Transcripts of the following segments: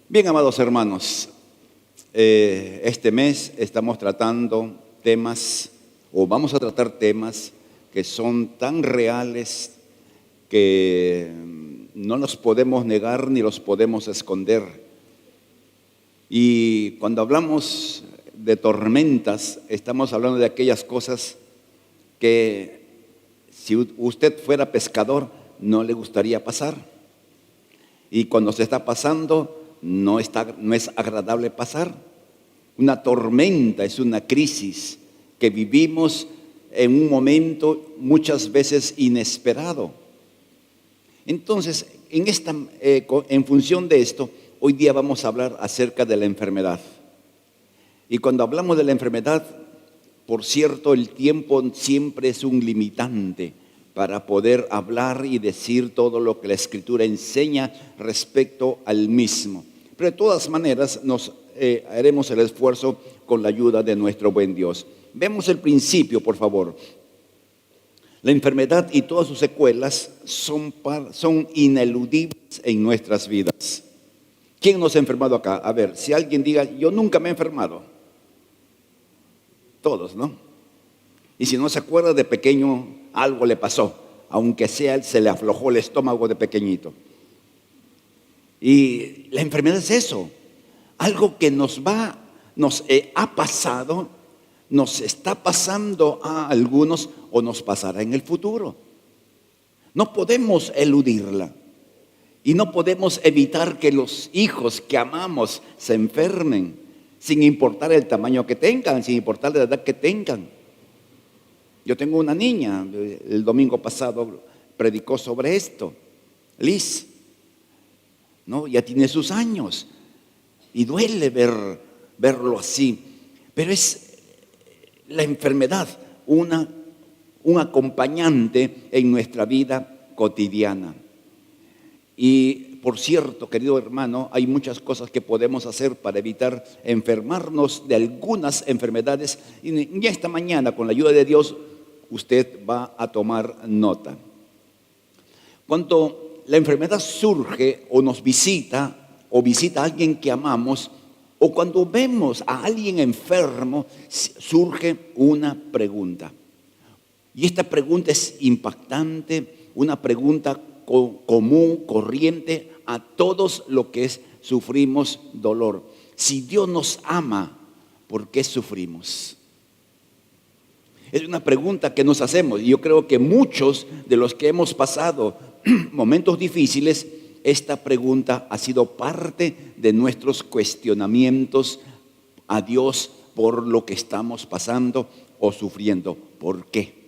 Bien, amados hermanos, este mes estamos tratando temas, o vamos a tratar temas que son tan reales que no los podemos negar ni los podemos esconder. Y cuando hablamos de tormentas, estamos hablando de aquellas cosas que si usted fuera pescador no le gustaría pasar. Y cuando se está pasando, no es agradable pasar. Una tormenta es una crisis que vivimos en un momento muchas veces inesperado. Entonces, en función de esto, hoy día vamos a hablar acerca de la enfermedad. Y cuando hablamos de la enfermedad, por cierto, el tiempo siempre es un limitante para poder hablar y decir todo lo que la Escritura enseña respecto al mismo. Pero de todas maneras haremos el esfuerzo con la ayuda de nuestro buen Dios. Vemos el principio, por favor. La enfermedad y todas sus secuelas son ineludibles en nuestras vidas. ¿Quién nos ha enfermado acá? A ver, si alguien diga, yo nunca me he enfermado. Todos, ¿no? Y si no se acuerda, de pequeño algo le pasó, aunque sea se le aflojó el estómago de pequeñito. Y la enfermedad es eso, algo que nos ha pasado, nos está pasando a algunos o nos pasará en el futuro. No podemos eludirla y no podemos evitar que los hijos que amamos se enfermen, sin importar el tamaño que tengan, sin importar la edad que tengan. Yo tengo una niña, el domingo pasado predicó sobre esto, Liz, ¿no? Ya tiene sus años y duele verlo así, pero es la enfermedad un acompañante en nuestra vida cotidiana. Y por cierto, querido hermano, hay muchas cosas que podemos hacer para evitar enfermarnos de algunas enfermedades. Y esta mañana, con la ayuda de Dios, usted va a tomar nota. Cuando la enfermedad surge o nos visita o visita a alguien que amamos, o cuando vemos a alguien enfermo, surge una pregunta. Y esta pregunta es impactante, una pregunta común, corriente a todos los que sufrimos dolor. Si Dios nos ama, ¿por qué sufrimos? Es una pregunta que nos hacemos y yo creo que muchos de los que hemos pasado momentos difíciles, esta pregunta ha sido parte de nuestros cuestionamientos a Dios por lo que estamos pasando o sufriendo. ¿Por qué?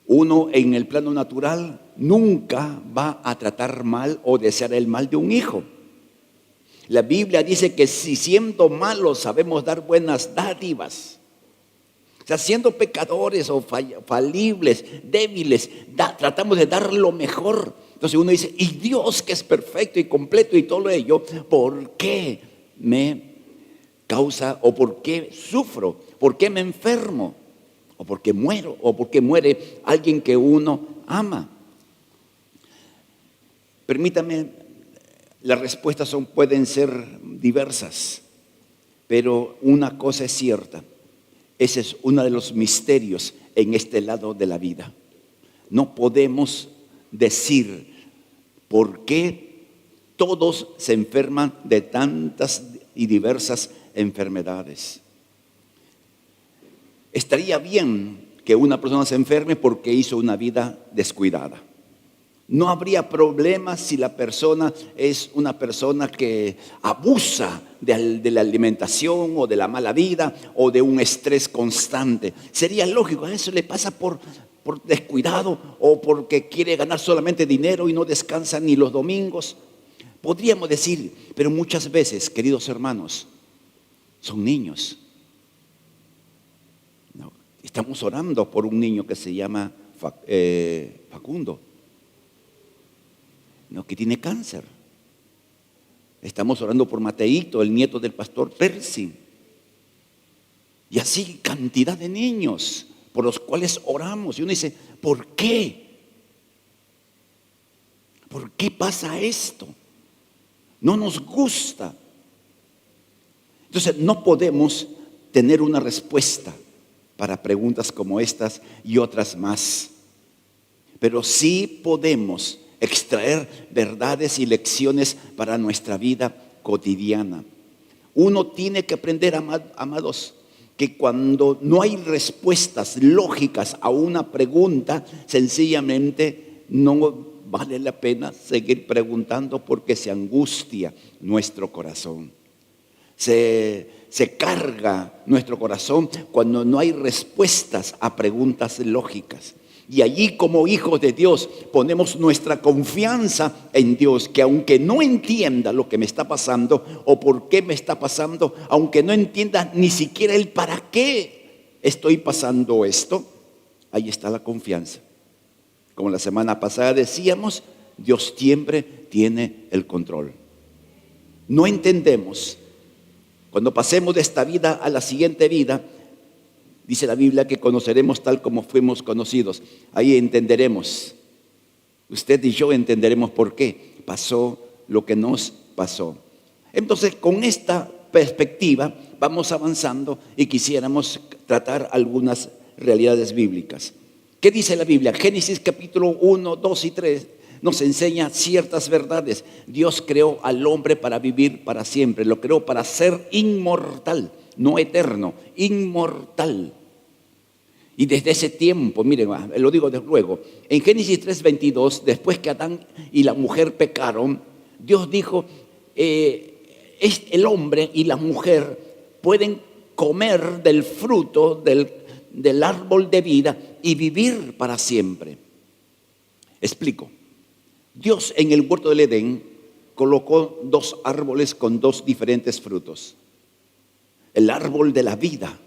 Uno en el plano natural nunca va a tratar mal o desear el mal de un hijo. La Biblia dice que si siendo malos sabemos dar buenas dádivas, o sea, siendo pecadores o falibles, débiles, tratamos de dar lo mejor. Entonces uno dice, y Dios que es perfecto y completo y todo ello, ¿por qué me causa o por qué sufro? ¿Por qué me enfermo? ¿O por qué muero? ¿O por qué muere alguien que uno ama? Permítame, las respuestas pueden ser diversas, pero una cosa es cierta. Ese es uno de los misterios en este lado de la vida. No podemos decir por qué todos se enferman de tantas y diversas enfermedades. Estaría bien que una persona se enferme porque hizo una vida descuidada. No habría problema si la persona es una persona que abusa de la alimentación o de la mala vida o de un estrés constante. Sería lógico, eso le pasa por descuidado o porque quiere ganar solamente dinero y no descansa ni los domingos. Podríamos decir, pero muchas veces, queridos hermanos, son niños. No, estamos orando por un niño que se llama Facundo, ¿no? Que tiene cáncer. Estamos orando por Mateito, el nieto del pastor Percy. Y así cantidad de niños por los cuales oramos. Y uno dice, ¿por qué? ¿Por qué pasa esto? no nos gusta. Entonces no podemos tener una respuesta para preguntas como estas y otras más. Pero sí podemos extraer verdades y lecciones para nuestra vida cotidiana. Uno tiene que aprender, amados, que cuando no hay respuestas lógicas a una pregunta, sencillamente no vale la pena seguir preguntando, porque se angustia nuestro corazón. Se carga nuestro corazón cuando no hay respuestas a preguntas lógicas. Y allí, como hijos de Dios, ponemos nuestra confianza en Dios, que aunque no entienda lo que me está pasando o por qué me está pasando, aunque no entienda ni siquiera el para qué estoy pasando esto, ahí está la confianza. Como la semana pasada decíamos, Dios siempre tiene el control. No entendemos. Cuando pasemos de esta vida a la siguiente vida, dice la Biblia que conoceremos tal como fuimos conocidos. Ahí entenderemos. Usted y yo entenderemos por qué pasó lo que nos pasó. Entonces, con esta perspectiva vamos avanzando y quisiéramos tratar algunas realidades bíblicas. ¿Qué dice la Biblia? Génesis capítulo 1, 2 y 3 nos enseña ciertas verdades. Dios creó al hombre para vivir para siempre. Lo creó para ser inmortal, no eterno, inmortal. Y desde ese tiempo, miren, lo digo de luego, en Génesis 3:22, después que Adán y la mujer pecaron, Dios dijo, el hombre y la mujer pueden comer del fruto del árbol de vida y vivir para siempre. Explico. Dios en el huerto del Edén colocó dos árboles con dos diferentes frutos. El árbol de la vida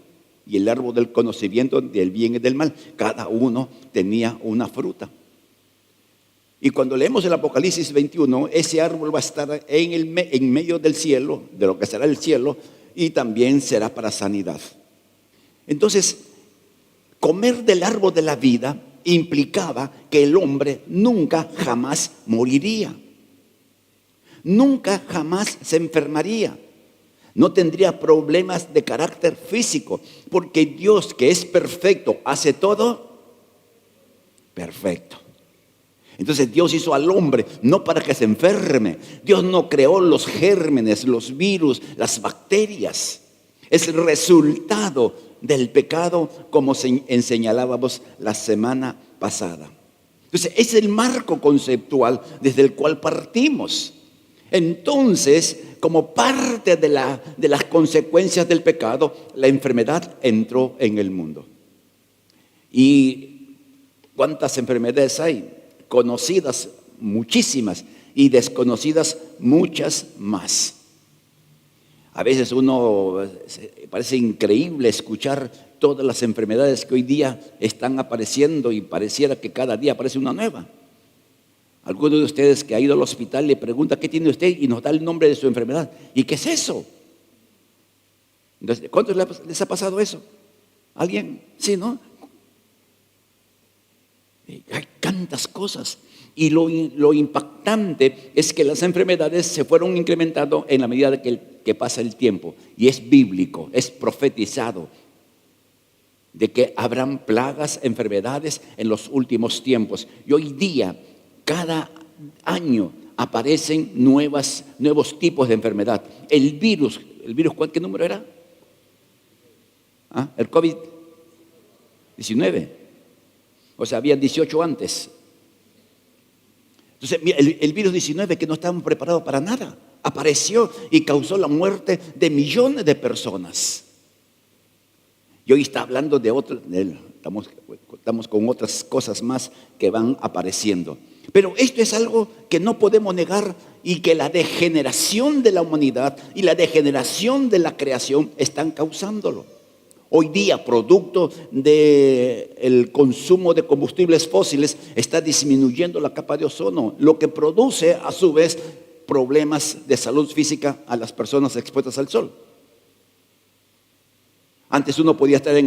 y el árbol del conocimiento del bien y del mal. Cada uno tenía una fruta. Y cuando leemos el Apocalipsis 21, ese árbol va a estar en medio del cielo, de lo que será el cielo, y también será para sanidad. Entonces, comer del árbol de la vida implicaba que el hombre nunca jamás moriría. Nunca jamás se enfermaría. No tendría problemas de carácter físico, porque Dios, que es perfecto, hace todo perfecto. Entonces Dios hizo al hombre no para que se enferme. Dios no creó los gérmenes, los virus, las bacterias. Es el resultado del pecado, como señalábamos la semana pasada. Entonces es el marco conceptual desde el cual partimos. Entonces, como parte de las consecuencias del pecado, la enfermedad entró en el mundo. ¿Y cuántas enfermedades hay? Conocidas muchísimas y desconocidas muchas más. A veces parece increíble escuchar todas las enfermedades que hoy día están apareciendo y pareciera que cada día aparece una nueva. Alguno de ustedes que ha ido al hospital le pregunta ¿qué tiene usted? Y nos da el nombre de su enfermedad. ¿Y qué es eso? Entonces, ¿cuántos les ha pasado eso? ¿Alguien? Sí, ¿no? Hay tantas cosas. Y lo impactante es que las enfermedades se fueron incrementando en la medida que pasa el tiempo. Y es bíblico, es profetizado de que habrán plagas, enfermedades en los últimos tiempos. Y hoy día, cada año aparecen nuevos tipos de enfermedad. El virus, ¿qué número era? El COVID-19. O sea, había 18 antes. Entonces, el virus 19, que no estábamos preparados para nada, apareció y causó la muerte de millones de personas. Y hoy está hablando de otro, estamos con otras cosas más que van apareciendo. Pero esto es algo que no podemos negar, y que la degeneración de la humanidad y la degeneración de la creación están causándolo. Hoy día, producto del consumo de combustibles fósiles, está disminuyendo la capa de ozono, lo que produce a su vez problemas de salud física a las personas expuestas al sol. Antes uno podía estar en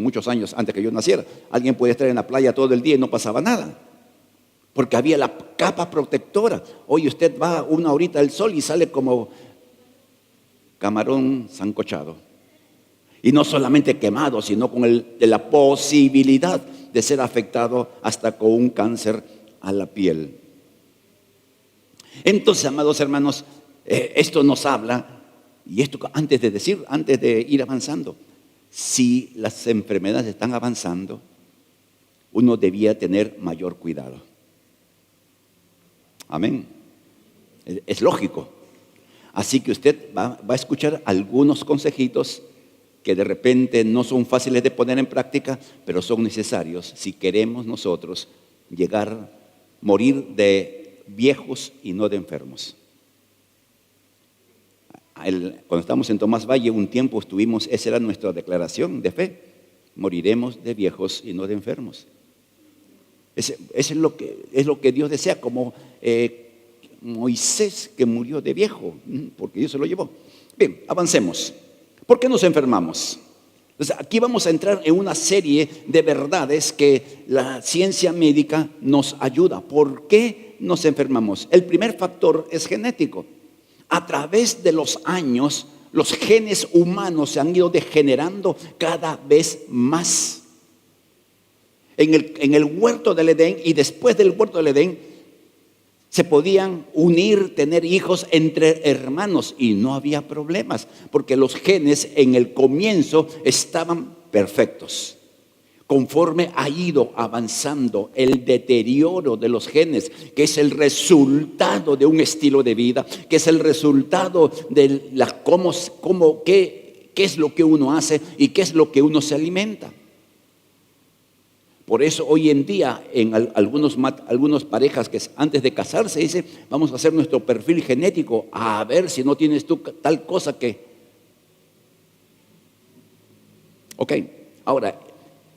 muchos años antes que yo naciera, alguien podía estar en la playa todo el día y no pasaba nada. porque había la capa protectora. Hoy usted va una horita al sol y sale como camarón sancochado. Y no solamente quemado, sino con la posibilidad de ser afectado hasta con un cáncer a la piel. Entonces, amados hermanos, esto nos habla, y esto antes de ir avanzando, si las enfermedades están avanzando, uno debía tener mayor cuidado. Amén. Es lógico. Así que usted va a escuchar algunos consejitos que de repente no son fáciles de poner en práctica, pero son necesarios si queremos nosotros morir de viejos y no de enfermos. Cuando estamos en Tomás Valle, un tiempo esa era nuestra declaración de fe: moriremos de viejos y no de enfermos. Eso es lo que Dios desea, como Moisés, que murió de viejo, porque Dios se lo llevó. Bien, avancemos. ¿Por qué nos enfermamos? Entonces, aquí vamos a entrar en una serie de verdades que la ciencia médica nos ayuda. ¿Por qué nos enfermamos? El primer factor es genético. A través de los años, los genes humanos se han ido degenerando cada vez más. En el huerto del Edén y después del huerto del Edén, se podían unir, tener hijos entre hermanos y no había problemas, porque los genes en el comienzo estaban perfectos. Conforme ha ido avanzando el deterioro de los genes, que es el resultado de un estilo de vida, que es el resultado de qué es lo que uno hace y qué es lo que uno se alimenta. Por eso hoy en día en algunas parejas que antes de casarse dicen: vamos a hacer nuestro perfil genético, a ver si no tienes tú tal cosa que... Ok, ahora,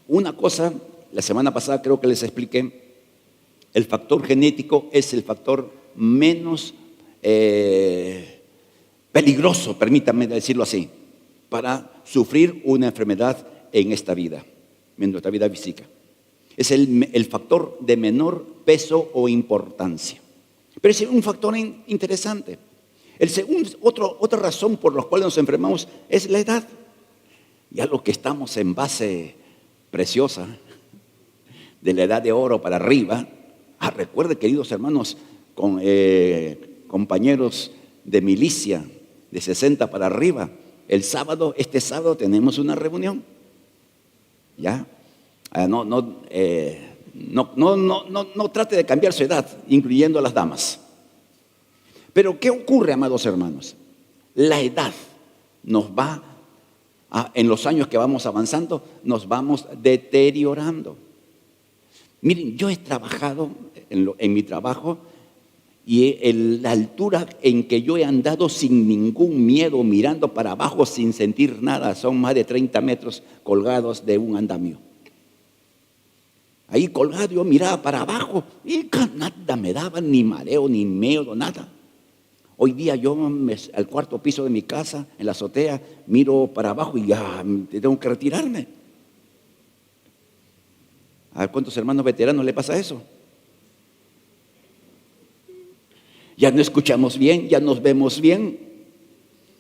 una cosa, la semana pasada creo que les expliqué, el factor genético es el factor menos peligroso, permítanme decirlo así, para sufrir una enfermedad en nuestra vida física. Es el factor de menor peso o importancia. Pero es un factor interesante. Otra razón por la cual nos enfermamos es la edad. Ya lo que estamos en base preciosa, de la edad de oro para arriba. Recuerde, queridos hermanos, compañeros de milicia de 60 para arriba, este sábado tenemos una reunión. ¿Ya? No trate de cambiar su edad, incluyendo a las damas. Pero ¿qué ocurre, amados hermanos? La edad en los años que vamos avanzando, nos vamos deteriorando. Miren, yo he trabajado en mi trabajo y la altura en que yo he andado sin ningún miedo, mirando para abajo sin sentir nada, son más de 30 metros colgados de un andamio. Ahí colgado yo miraba para abajo y nada me daba, ni mareo, ni miedo, nada. Hoy día yo al cuarto piso de mi casa, en la azotea, miro para abajo y ya tengo que retirarme. A ver, ¿cuántos hermanos veteranos le pasa eso? Ya no escuchamos bien, ya nos vemos bien,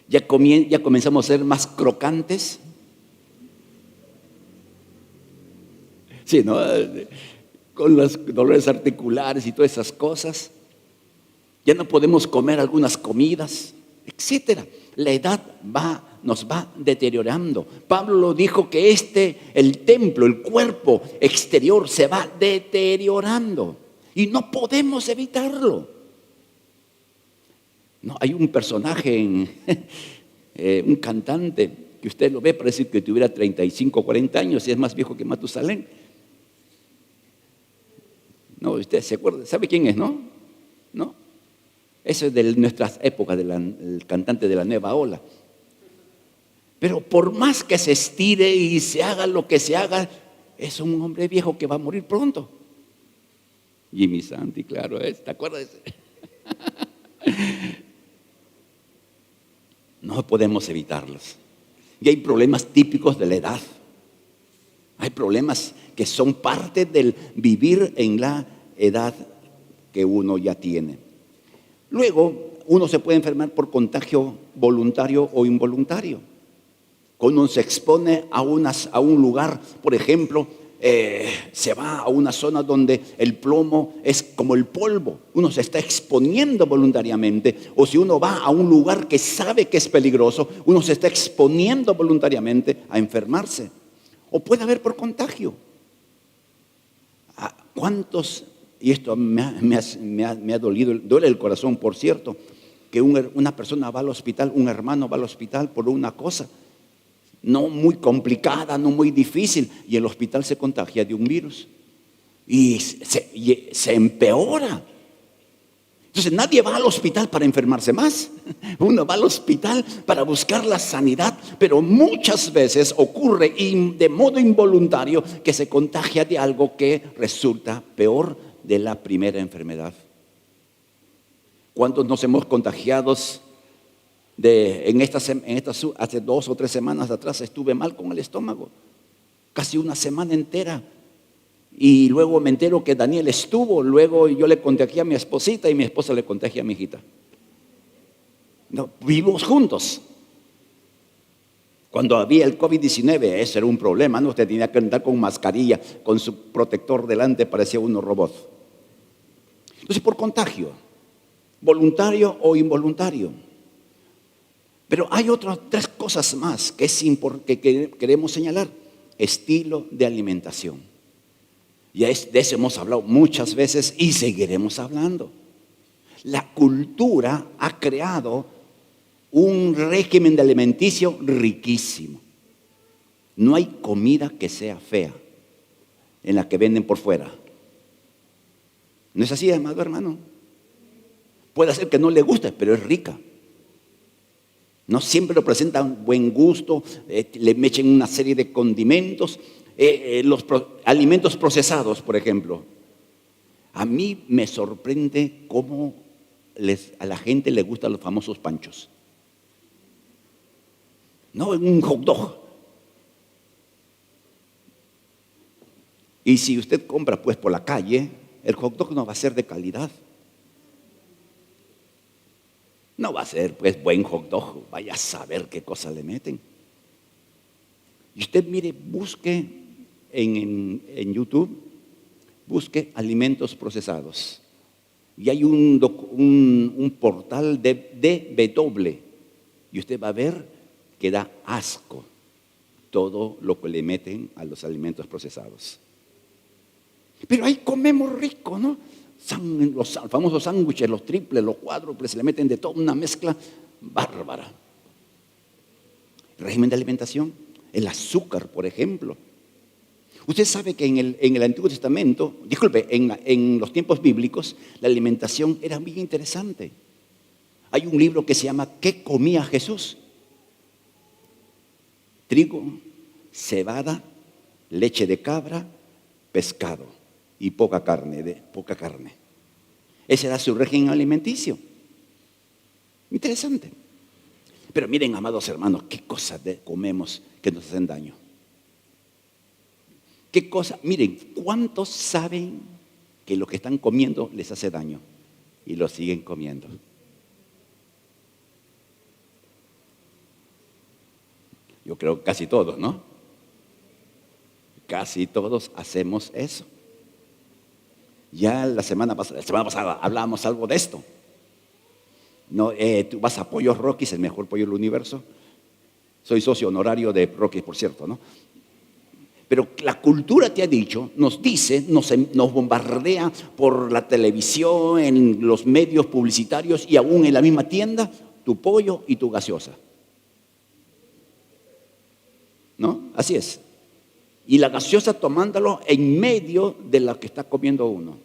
ya comenzamos a ser más crocantes. Sí, ¿no? Con los dolores articulares y todas esas cosas. Ya no podemos comer algunas comidas, etcétera. La edad nos va deteriorando. Pablo dijo que el templo, el cuerpo exterior se va deteriorando y no podemos evitarlo. No, hay un personaje, un cantante, que usted lo ve, parece que tuviera 35 o 40 años y es más viejo que Matusalén. No, usted se acuerda, ¿sabe quién es, no? ¿No? Eso es de nuestras épocas, el cantante de la nueva ola. Pero por más que se estire y se haga lo que se haga, es un hombre viejo que va a morir pronto. Jimmy Santi, claro, ¿te acuerdas? No podemos evitarlos. Y hay problemas típicos de la edad. Hay problemas que son parte del vivir en la edad que uno ya tiene. Luego, uno se puede enfermar por contagio voluntario o involuntario. Cuando uno se expone a un lugar, por ejemplo, se va a una zona donde el plomo es como el polvo, uno se está exponiendo voluntariamente. O si uno va a un lugar que sabe que es peligroso, uno se está exponiendo voluntariamente a enfermarse. O puede haber por contagio. ¿Cuántos? Y esto me ha dolido, duele el corazón, por cierto, que una persona va al hospital, un hermano va al hospital por una cosa no muy complicada, no muy difícil, y el hospital se contagia de un virus y se empeora. Entonces nadie va al hospital para enfermarse más, uno va al hospital para buscar la sanidad, pero muchas veces ocurre de modo involuntario que se contagia de algo que resulta peor de la primera enfermedad. ¿Cuántos nos hemos contagiado? Hace 2 o 3 semanas atrás estuve mal con el estómago, casi una semana entera. Y luego me entero que Daniel estuvo, luego yo le contagié a mi esposita y mi esposa le contagió a mi hijita. No, vivimos juntos. Cuando había el COVID-19, eso era un problema, ¿no? Usted tenía que andar con mascarilla, con su protector delante, parecía uno robot. Entonces, por contagio, voluntario o involuntario. Pero hay otras 3 cosas más que queremos señalar. Estilo de alimentación. Ya de eso hemos hablado muchas veces y seguiremos hablando. La cultura ha creado un régimen alimenticio riquísimo. No hay comida que sea fea en la que venden por fuera. ¿No es así, amado hermano? Puede ser que no le guste, pero es rica. No siempre lo presentan buen gusto, le echen una serie de condimentos, los alimentos procesados, por ejemplo. A mí me sorprende cómo a la gente le gustan los famosos panchos. No, en un hot dog. Y si usted compra pues por la calle, el hot dog no va a ser de calidad. No va a ser pues buen hot dog, vaya a saber qué cosa le meten. Y usted mire, busque en YouTube, busque alimentos procesados. Y hay un portal de DW, y usted va a ver que da asco todo lo que le meten a los alimentos procesados. Pero ahí comemos rico, ¿no? Los famosos sándwiches, los triples, los cuádruples, se le meten de toda una mezcla bárbara. El régimen de alimentación, el azúcar, por ejemplo. Usted sabe que en el Antiguo Testamento, en los tiempos bíblicos, la alimentación era muy interesante. Hay un libro que se llama ¿Qué comía Jesús? Trigo, cebada, leche de cabra, pescado y poca carne. Ese era su régimen alimenticio. Interesante. Pero miren, amados hermanos, qué cosas comemos que nos hacen daño. ¿Qué cosa? Miren, ¿cuántos saben que lo que están comiendo les hace daño y lo siguen comiendo? Yo creo que casi todos, ¿no? Casi todos hacemos eso. Ya la semana pasada hablábamos algo de esto. No, tú vas a Pollos Rockies, el mejor pollo del universo. Soy socio honorario de Rockies, por cierto, ¿no? Pero la cultura te ha dicho, nos dice, nos bombardea por la televisión, en los medios publicitarios y aún en la misma tienda, tu pollo y tu gaseosa. ¿No? Así es. Y la gaseosa tomándolo en medio de la que está comiendo uno.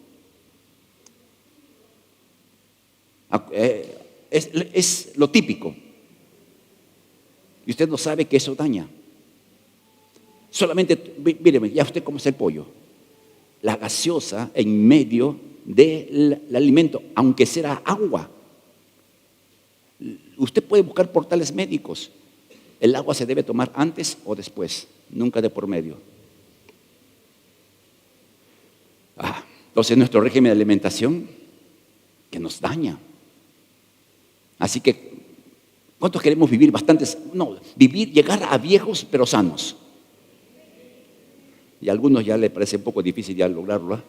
Es lo típico. Y usted no sabe que eso daña. Solamente, míreme, ya usted cómo es el pollo. La gaseosa en medio del alimento, aunque sea agua. Usted puede buscar portales médicos. El agua se debe tomar antes o después, nunca de por medio. Entonces nuestro régimen de alimentación que nos daña. Así que, ¿cuántos queremos vivir bastantes? No, vivir, llegar a viejos pero sanos. Y a algunos ya les parece un poco difícil ya lograrlo, ¿eh?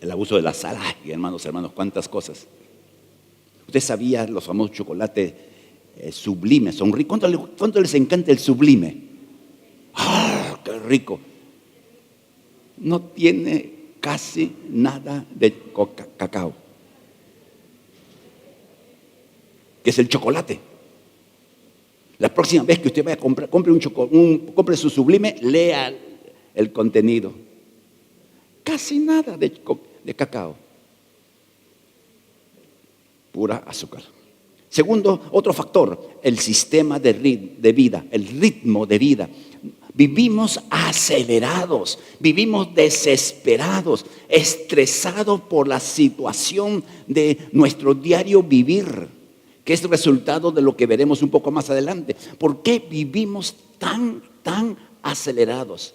El abuso de la sal, ay, hermanos, cuántas cosas. ¿Usted sabía los famosos chocolates sublimes? Son ricos. ¿Cuánto les encanta el sublime? ¡Ah, qué rico! No tiene casi nada de cacao, que es el chocolate. La próxima vez que usted vaya a comprar, compre su sublime, lea el contenido. Casi nada de cacao. Pura azúcar. Segundo, otro factor, el sistema de vida, el ritmo de vida. Vivimos acelerados, vivimos desesperados, estresados por la situación de nuestro diario vivir, que es resultado de lo que veremos un poco más adelante. ¿Por qué vivimos tan acelerados?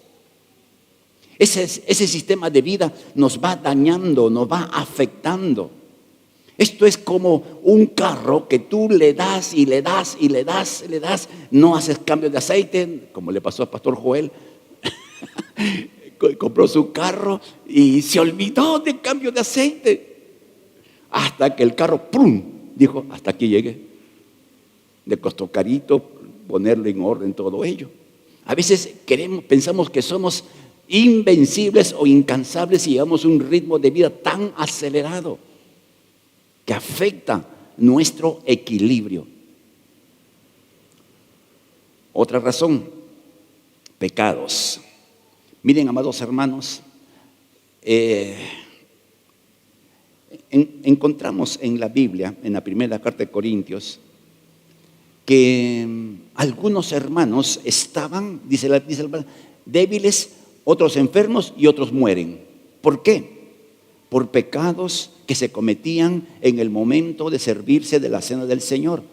Ese sistema de vida nos va dañando, nos va afectando. Esto es como un carro que tú le das y le das y le das y le das. No haces cambio de aceite, como le pasó al pastor Joel. Compró su carro y se olvidó del cambio de aceite. Hasta que el carro, ¡prum!, dijo, hasta aquí llegué. Le costó carito ponerlo en orden todo ello. A veces pensamos que somos invencibles o incansables y llevamos un ritmo de vida tan acelerado que afecta nuestro equilibrio. Otra razón, pecados. Miren, amados hermanos, encontramos en la Biblia, en la primera carta de Corintios, que algunos hermanos estaban, dice la palabra, débiles, otros enfermos y otros mueren. ¿Por qué? Por pecados que se cometían en el momento de servirse de la cena del Señor.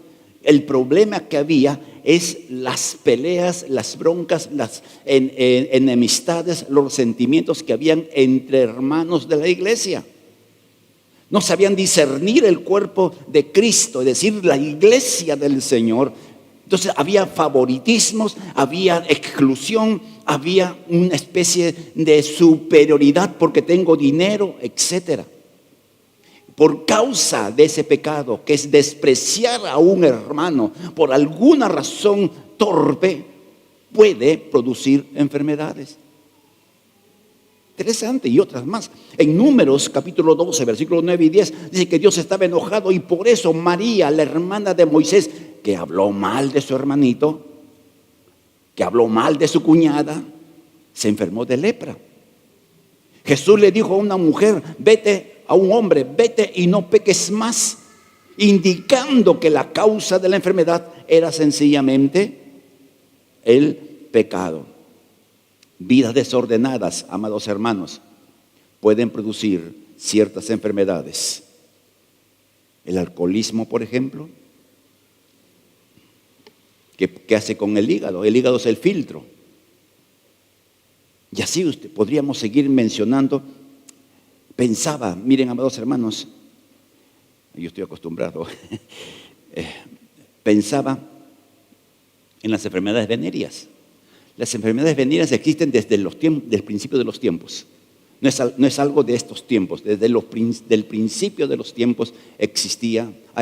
El problema que había es las peleas, las broncas, las enemistades, los sentimientos que habían entre hermanos de la iglesia. No sabían discernir el cuerpo de Cristo, es decir, la iglesia del Señor. Entonces había favoritismos, había exclusión, había una especie de superioridad porque tengo dinero, etcétera. Por causa de ese pecado, que es despreciar a un hermano por alguna razón torpe, puede producir enfermedades. Interesante, y otras más. En Números capítulo 12, versículos 9 y 10, dice que Dios estaba enojado y por eso María, la hermana de Moisés, que habló mal de su hermanito, que habló mal de su cuñada, se enfermó de lepra. Jesús le dijo a una mujer, a un hombre, vete y no peques más, indicando que la causa de la enfermedad era sencillamente el pecado. Vidas desordenadas, amados hermanos, pueden producir ciertas enfermedades. El alcoholismo, por ejemplo, ¿qué hace con el hígado? El hígado es el filtro. Y así podríamos seguir mencionando. Pensaba, miren, amados hermanos, yo estoy acostumbrado, pensaba en las enfermedades venéreas. Las enfermedades venéreas existen desde el principio de los tiempos. No es algo de estos tiempos. Desde del principio de los tiempos ha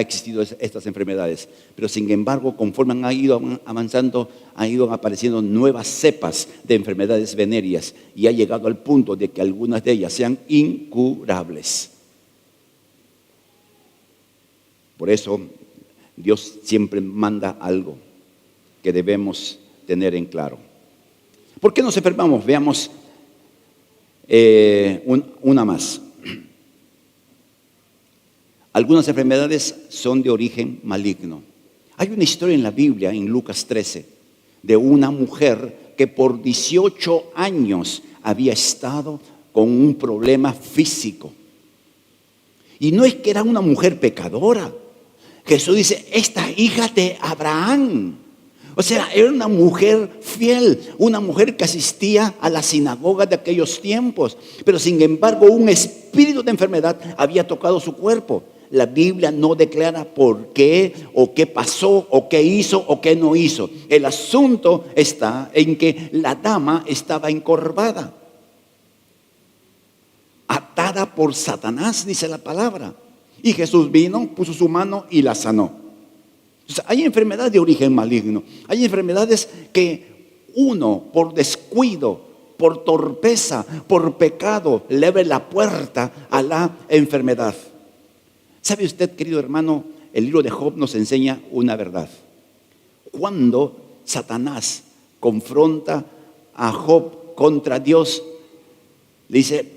existido estas enfermedades. Pero sin embargo, conforme han ido avanzando, han ido apareciendo nuevas cepas de enfermedades venéreas y ha llegado al punto de que algunas de ellas sean incurables. Por eso, Dios siempre manda algo que debemos tener en claro. ¿Por qué nos enfermamos? Veamos una más. Algunas enfermedades son de origen maligno. Hay una historia en la Biblia, en Lucas 13, de una mujer que por 18 años había estado con un problema físico. Y no es que era una mujer pecadora. Jesús dice, esta hija de Abraham. O sea, era una mujer fiel, una mujer que asistía a la sinagoga de aquellos tiempos. Pero sin embargo, un espíritu de enfermedad había tocado su cuerpo. La Biblia no declara por qué o qué pasó o qué hizo o qué no hizo. El asunto está en que la dama estaba encorvada, atada por Satanás, dice la palabra. Y Jesús vino, puso su mano y la sanó. O sea, hay enfermedades de origen maligno. Hay enfermedades que uno, por descuido, por torpeza, por pecado, le abre la puerta a la enfermedad. ¿Sabe usted, querido hermano? El libro de Job nos enseña una verdad. Cuando Satanás confronta a Job contra Dios, le dice: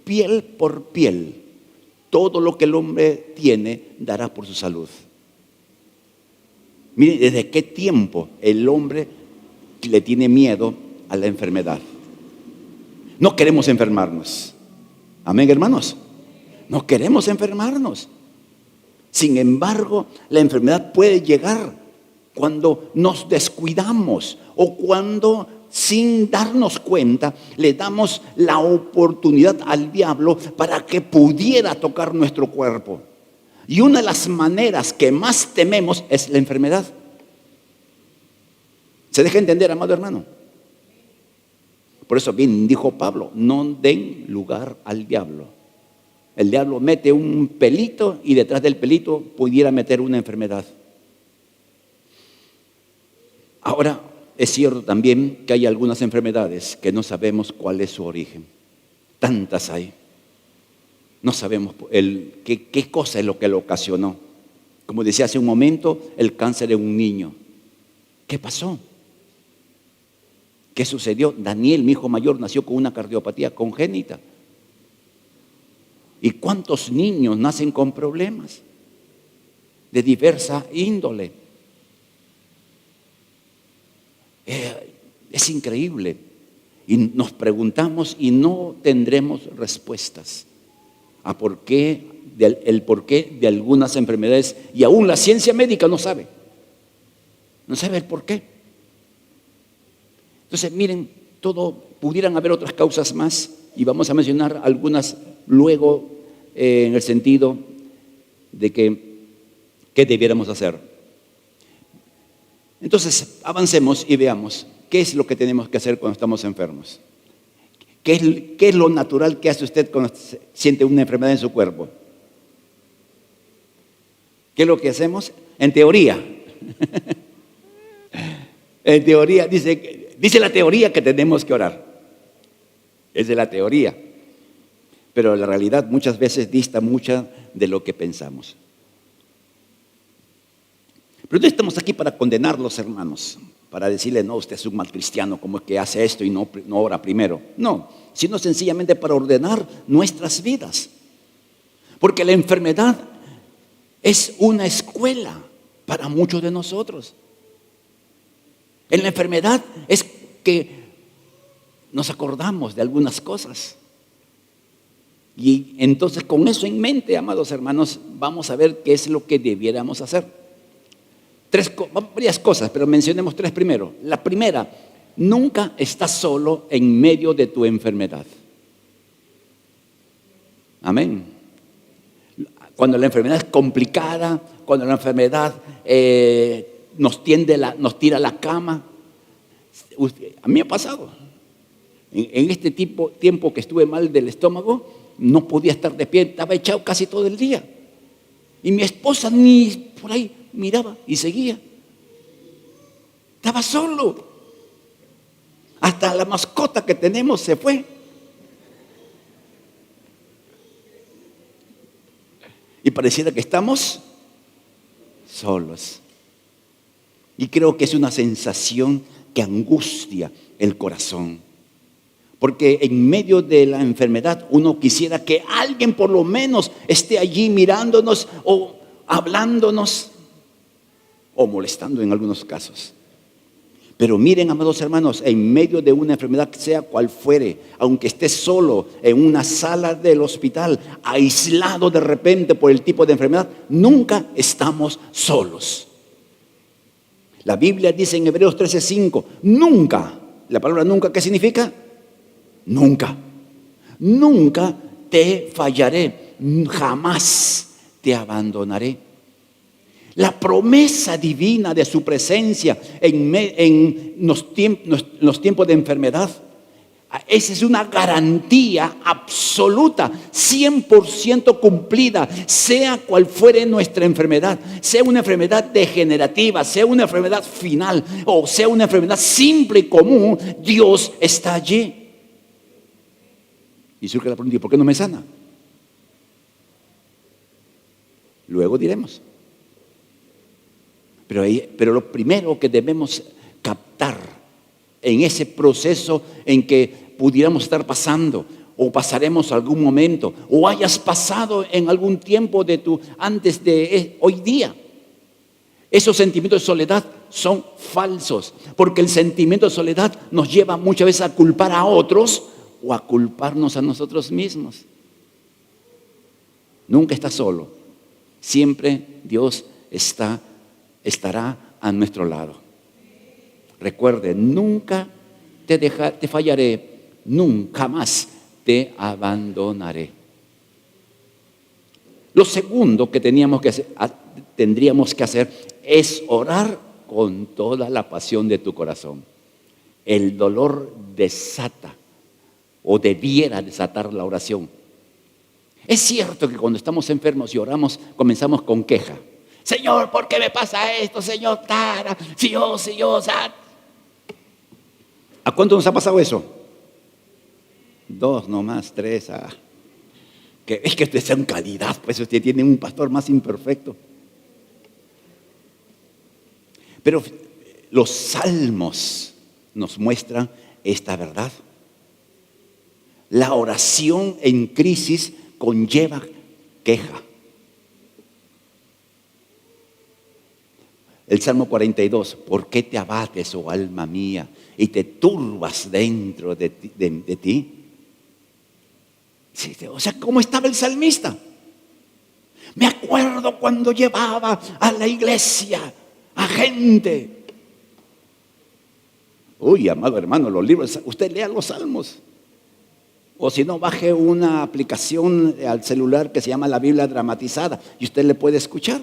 piel por piel, todo lo que el hombre tiene dará por su salud. Miren, ¿desde qué tiempo el hombre le tiene miedo a la enfermedad? No queremos enfermarnos. Amén, hermanos. No queremos enfermarnos. Sin embargo, la enfermedad puede llegar cuando nos descuidamos o cuando, sin darnos cuenta, le damos la oportunidad al diablo para que pudiera tocar nuestro cuerpo. Y una de las maneras que más tememos es la enfermedad. ¿Se deja entender, amado hermano? Por eso bien dijo Pablo: no den lugar al diablo. El diablo mete un pelito y detrás del pelito pudiera meter una enfermedad. Ahora, es cierto también que hay algunas enfermedades que no sabemos cuál es su origen. Tantas hay. No sabemos qué cosa es lo que lo ocasionó. Como decía hace un momento, el cáncer de un niño. ¿Qué pasó? ¿Qué sucedió? Daniel, mi hijo mayor, nació con una cardiopatía congénita. ¿Y cuántos niños nacen con problemas de diversa índole? Es increíble. Y nos preguntamos y no tendremos respuestas a el porqué de algunas enfermedades. Y aún la ciencia médica no sabe. No sabe el porqué. Entonces, miren, pudieran haber otras causas más. Y vamos a mencionar algunas luego, en el sentido de qué debiéramos hacer. Entonces, avancemos y veamos qué es lo que tenemos que hacer cuando estamos enfermos. ¿Qué es lo natural que hace usted cuando siente una enfermedad en su cuerpo? ¿Qué es lo que hacemos? En teoría. En teoría, dice la teoría que tenemos que orar. Es de la teoría. Pero la realidad muchas veces dista mucho de lo que pensamos. Pero no estamos aquí para condenarlos, hermanos, para decirle: no, usted es un mal cristiano, como es que hace esto y no ora primero. No, sino sencillamente para ordenar nuestras vidas. Porque la enfermedad es una escuela para muchos de nosotros. En la enfermedad es que nos acordamos de algunas cosas. Y entonces, con eso en mente, amados hermanos, vamos a ver qué es lo que debiéramos hacer. Varias cosas, pero mencionemos tres primero. La primera: nunca estás solo en medio de tu enfermedad. Amén. Cuando la enfermedad es complicada, cuando la enfermedad nos tira a la cama. A mí me ha pasado. En este tiempo que estuve mal del estómago, no podía estar de pie, estaba echado casi todo el día. Y mi esposa ni por ahí miraba y seguía. Estaba solo. Hasta la mascota que tenemos se fue. Y pareciera que estamos solos. Y creo que es una sensación que angustia el corazón. Porque en medio de la enfermedad uno quisiera que alguien por lo menos esté allí mirándonos o hablándonos o molestando en algunos casos. Pero miren, amados hermanos, en medio de una enfermedad, sea cual fuere, aunque esté solo en una sala del hospital, aislado de repente por el tipo de enfermedad, nunca estamos solos. La Biblia dice en Hebreos 13:5, nunca, la palabra nunca, ¿qué significa? Nunca, nunca te fallaré, jamás te abandonaré. La promesa divina de su presencia en los tiempos de enfermedad, esa es una garantía absoluta, 100% cumplida, sea cual fuere nuestra enfermedad, sea una enfermedad degenerativa, sea una enfermedad final o sea una enfermedad simple y común, Dios está allí. Y surge la pregunta, ¿por qué no me sana? Luego diremos. Pero lo primero que debemos captar en ese proceso en que pudiéramos estar pasando o pasaremos algún momento o hayas pasado en algún tiempo antes de hoy día, esos sentimientos de soledad son falsos, porque el sentimiento de soledad nos lleva muchas veces a culpar a otros o a culparnos a nosotros mismos. Nunca estás solo, siempre Dios estará a nuestro lado. Recuerde, nunca te fallaré, nunca más te abandonaré. Lo segundo que tendríamos que hacer es orar con toda la pasión de tu corazón. El dolor desata o debiera desatar la oración. Es cierto que cuando estamos enfermos y oramos, comenzamos con queja. Señor, ¿por qué me pasa esto? Señor, si yo. ¿A cuánto nos ha pasado eso? 2, no más, 3. Que es que usted sea en calidad, pues usted tiene un pastor más imperfecto. Pero los salmos nos muestran esta verdad. La oración en crisis conlleva queja. El Salmo 42, ¿por qué te abates, oh alma mía, y te turbas dentro de ti? Sí, o sea, ¿cómo estaba el salmista? Me acuerdo cuando llevaba a la iglesia a gente. Uy, amado hermano, los libros, usted lea los salmos. O si no, baje una aplicación al celular que se llama la Biblia dramatizada y usted le puede escuchar.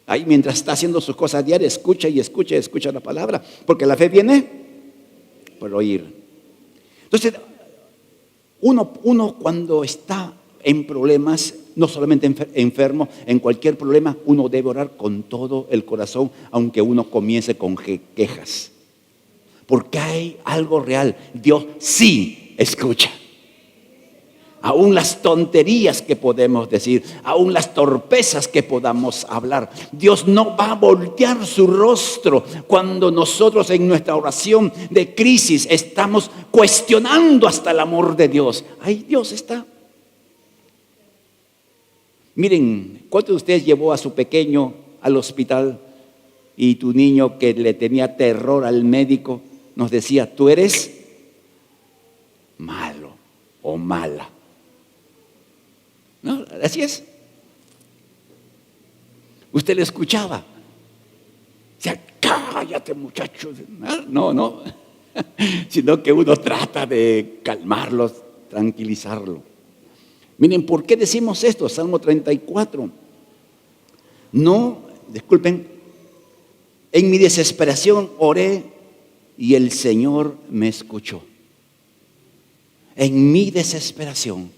Ahí mientras está haciendo sus cosas diarias, escucha la palabra. Porque la fe viene por oír. Entonces, uno cuando está en problemas, no solamente enfermo, en cualquier problema, uno debe orar con todo el corazón, aunque uno comience con quejas. Porque hay algo real. Dios sí escucha. Aún las tonterías que podemos decir, aún las torpezas que podamos hablar, Dios no va a voltear su rostro cuando nosotros en nuestra oración de crisis estamos cuestionando hasta el amor de Dios. Ahí Dios está. Miren, ¿cuántos de ustedes llevó a su pequeño al hospital y tu niño que le tenía terror al médico nos decía, tú eres malo o mala? No, así es. Usted le escuchaba. Decía, cállate muchacho. No. Sino que uno trata de calmarlos, tranquilizarlo. Miren, ¿por qué decimos esto? Salmo 34. Disculpen, en mi desesperación oré y el Señor me escuchó. En mi desesperación.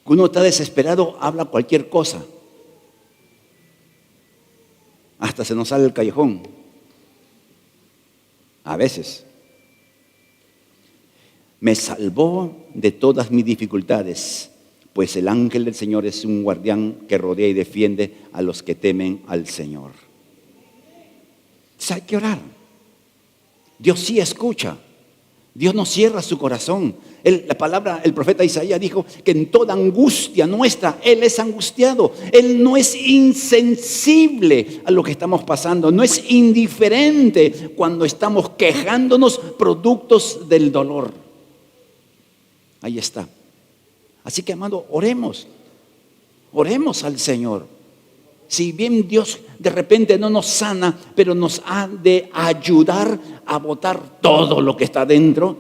Cuando uno está desesperado, habla cualquier cosa. Hasta se nos sale el callejón. A veces. Me salvó de todas mis dificultades, pues el ángel del Señor es un guardián que rodea y defiende a los que temen al Señor. Entonces hay que orar. Dios sí escucha. Dios no cierra su corazón. El profeta Isaías dijo que en toda angustia nuestra, Él es angustiado. Él no es insensible a lo que estamos pasando. No es indiferente cuando estamos quejándonos productos del dolor. Ahí está. Así que, amado, oremos. Oremos al Señor. Si bien Dios de repente no nos sana, pero nos ha de ayudar a botar todo lo que está dentro.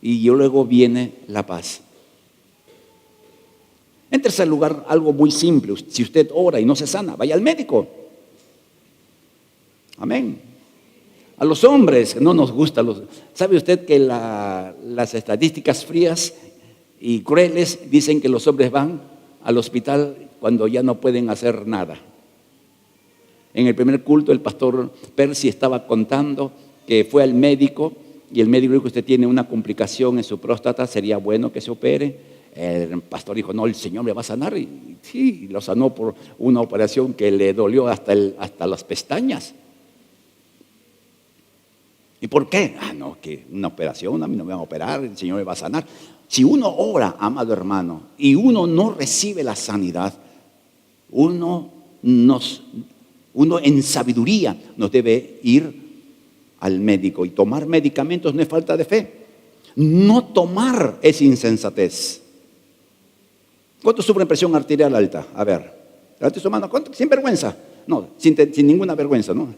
Y luego viene la paz. En tercer lugar, algo muy simple. Si usted ora y no se sana, vaya al médico. Amén. A los hombres no nos gusta. ¿Sabe usted que las estadísticas frías y crueles dicen que los hombres van al hospital cuando ya no pueden hacer nada? En el primer culto el pastor Percy estaba contando que fue al médico y el médico dijo que usted tiene una complicación en su próstata, sería bueno que se opere. El pastor dijo, no, el Señor me va a sanar. Y sí, lo sanó por una operación que le dolió hasta las pestañas. ¿Y por qué? No, que una operación, a mí no me van a operar, el Señor me va a sanar. Si uno ora, amado hermano, y uno no recibe la sanidad, uno en sabiduría nos debe ir al médico. Y tomar medicamentos no es falta de fe. No tomar es insensatez. ¿Cuántos sufren presión arterial alta? A ver, levante su mano. ¿Cuánto? ¿Sin vergüenza? No, sin ninguna vergüenza, ¿no?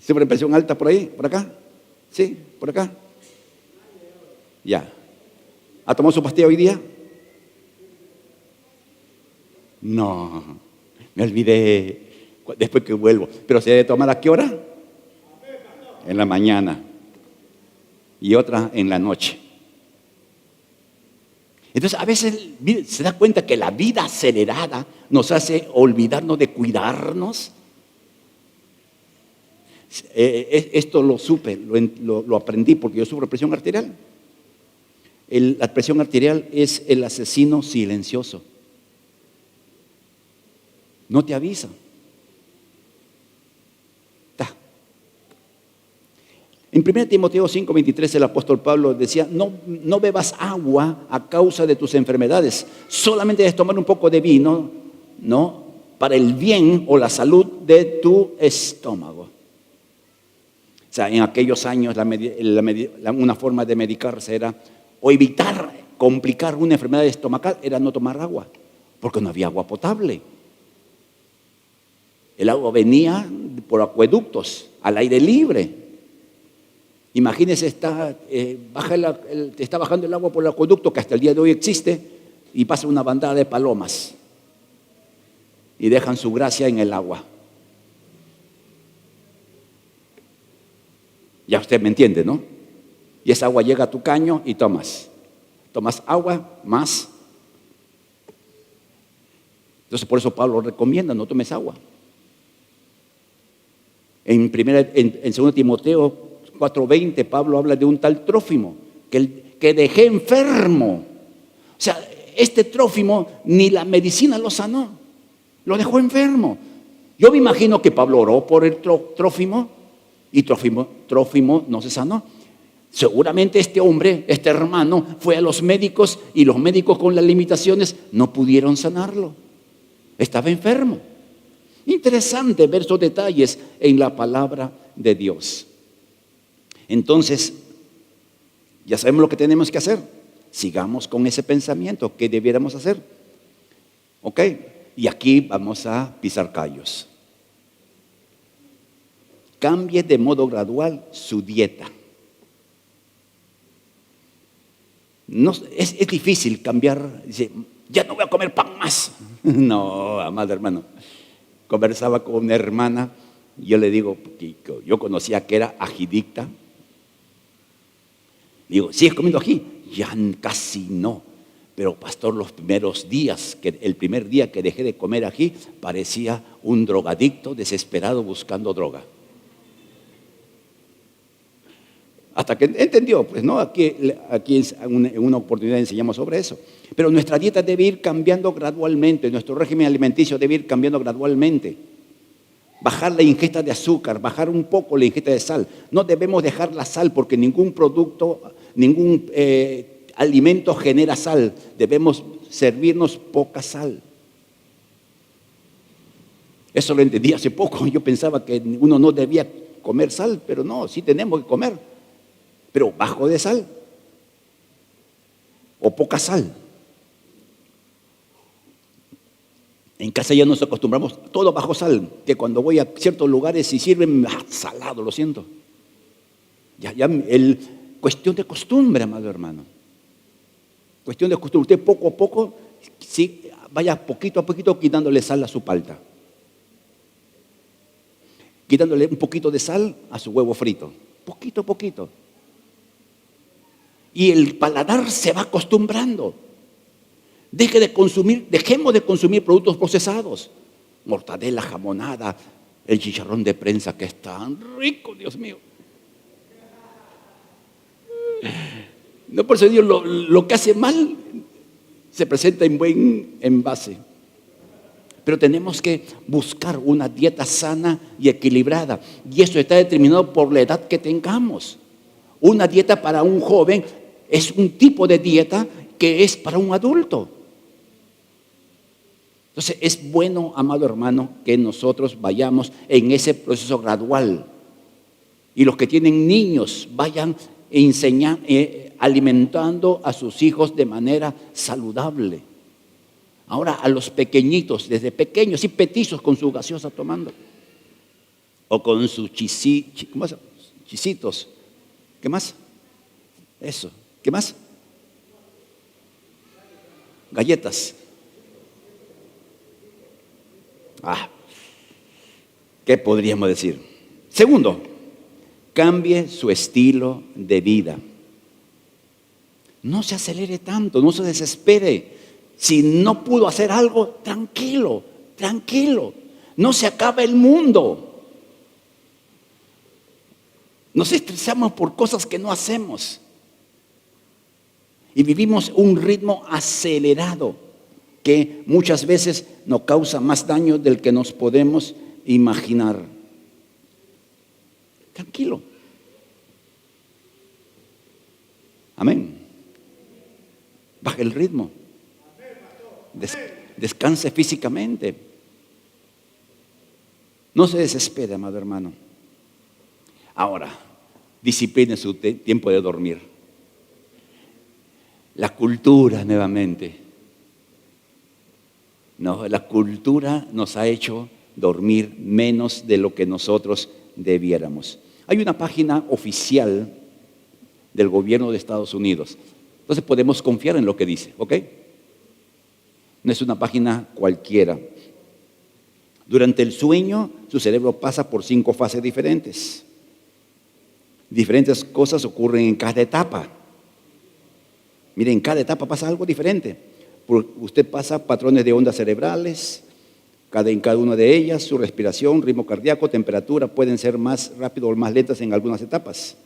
¿Sufren presión alta por ahí? ¿Por acá? ¿Sí? ¿Por acá? Ya. ¿Ha tomado su pastilla hoy día? No, me olvidé. Después que vuelvo. ¿Pero se debe tomar a qué hora? En la mañana. Y otra en la noche. Entonces, a veces se da cuenta que la vida acelerada nos hace olvidarnos de cuidarnos. Esto lo supe, lo aprendí porque yo sufro presión arterial. La presión arterial es el asesino silencioso. No te avisa. En 1 Timoteo 5:23 el apóstol Pablo decía, no bebas agua a causa de tus enfermedades, solamente debes tomar un poco de vino, ¿no? Para el bien o la salud de tu estómago. O sea, en aquellos años una forma de medicarse era, o evitar complicar una enfermedad estomacal, era no tomar agua, porque no había agua potable. El agua venía por acueductos, al aire libre. Imagínese, está bajando el agua por el acueducto que hasta el día de hoy existe y pasa una bandada de palomas y dejan su gracia en el agua. Ya usted me entiende, ¿no? Y esa agua llega a tu caño y tomas agua más. Entonces por eso Pablo recomienda, no tomes agua. En 2 Timoteo 4:20 Pablo habla de un tal Trófimo que dejé enfermo. O sea, este Trófimo ni la medicina lo sanó, lo dejó enfermo. Yo me imagino que Pablo oró por el Trófimo y Trófimo no se sanó. Seguramente este hombre, este hermano, fue a los médicos y los médicos con las limitaciones no pudieron sanarlo. Estaba enfermo. Interesante ver esos detalles en la palabra de Dios. Entonces, ya sabemos lo que tenemos que hacer. Sigamos con ese pensamiento que debiéramos hacer. ¿Ok? Y aquí vamos a pisar callos. Cambie de modo gradual su dieta. No, es difícil cambiar. Dice, ya no voy a comer pan más. No, amado hermano. Conversaba con una hermana. Yo le digo, porque yo conocía que era ajidicta. Digo, ¿sigues comiendo ají? Ya casi no. Pero pastor, el primer día que dejé de comer ají, parecía un drogadicto desesperado buscando droga. Hasta que entendió, pues no, aquí en una oportunidad enseñamos sobre eso. Pero nuestra dieta debe ir cambiando gradualmente, nuestro régimen alimenticio debe ir cambiando gradualmente. Bajar la ingesta de azúcar, bajar un poco la ingesta de sal. No debemos dejar la sal porque ningún producto, ningún alimento genera sal. Debemos servirnos poca sal. Eso lo entendí hace poco. Yo pensaba que uno no debía comer sal, pero no, sí tenemos que comer. Pero bajo de sal o poca sal. En casa ya nos acostumbramos todo bajo sal, que cuando voy a ciertos lugares si sirven salado, lo siento. Cuestión de costumbre, amado hermano. Cuestión de costumbre. Usted poco a poco, sí, vaya poquito a poquito quitándole sal a su palta. Quitándole un poquito de sal a su huevo frito. Poquito a poquito. Y el paladar se va acostumbrando. Dejemos de consumir productos procesados. Mortadela, jamonada, el chicharrón de prensa que es tan rico, Dios mío. No, por eso Dios lo que hace mal se presenta en buen envase. Pero tenemos que buscar una dieta sana y equilibrada. Y eso está determinado por la edad que tengamos. Una dieta para un joven es un tipo de dieta que es para un adulto. Entonces es bueno, amado hermano, que nosotros vayamos en ese proceso gradual. Y los que tienen niños vayan alimentando a sus hijos de manera saludable. Ahora a los pequeñitos, desde pequeños y petizos con su gaseosa tomando. O con sus chisitos. ¿Qué más? Eso. ¿Qué más? Galletas. ¿Qué podríamos decir? Segundo, cambie su estilo de vida. No se acelere tanto, no se desespere. Si no pudo hacer algo, tranquilo, tranquilo. No se acaba el mundo. Nos estresamos por cosas que no hacemos. Y vivimos un ritmo acelerado que muchas veces nos causa más daño del que nos podemos imaginar. Tranquilo. Amén. Baje el ritmo. Descanse físicamente. No se desespere, amado hermano. Ahora, discipline su tiempo de dormir. La cultura nuevamente. No, la cultura nos ha hecho dormir menos de lo que nosotros debiéramos. Hay una página oficial del gobierno de Estados Unidos. Entonces podemos confiar en lo que dice, ¿ok? No es una página cualquiera. Durante el sueño, su cerebro pasa por 5 fases diferentes. Diferentes cosas ocurren en cada etapa. Miren, en cada etapa pasa algo diferente. Usted pasa patrones de ondas cerebrales, en cada una de ellas, su respiración, ritmo cardíaco, temperatura, pueden ser más rápido o más lentas en algunas etapas.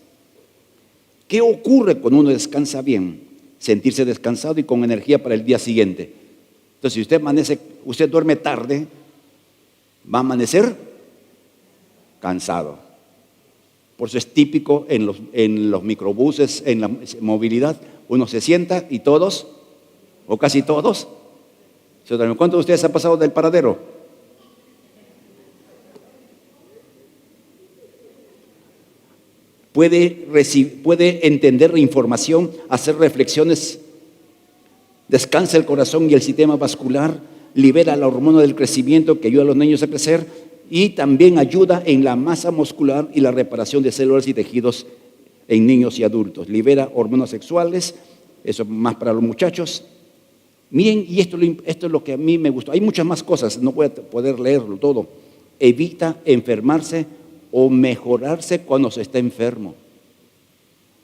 ¿Qué ocurre cuando uno descansa bien? Sentirse descansado y con energía para el día siguiente. Entonces, si usted duerme tarde, va a amanecer cansado. Por eso es típico en los microbuses, en la movilidad, uno se sienta y todos, o casi todos, ¿cuántos de ustedes han pasado del paradero? Puede entender la información, hacer reflexiones, descansa el corazón y el sistema vascular, libera la hormona del crecimiento que ayuda a los niños a crecer y también ayuda en la masa muscular y la reparación de células y tejidos en niños y adultos. Libera hormonas sexuales, eso más para los muchachos. Miren, y esto es lo que a mí me gustó. Hay muchas más cosas, no voy a poder leerlo todo. Evita enfermarse o mejorarse cuando se está enfermo.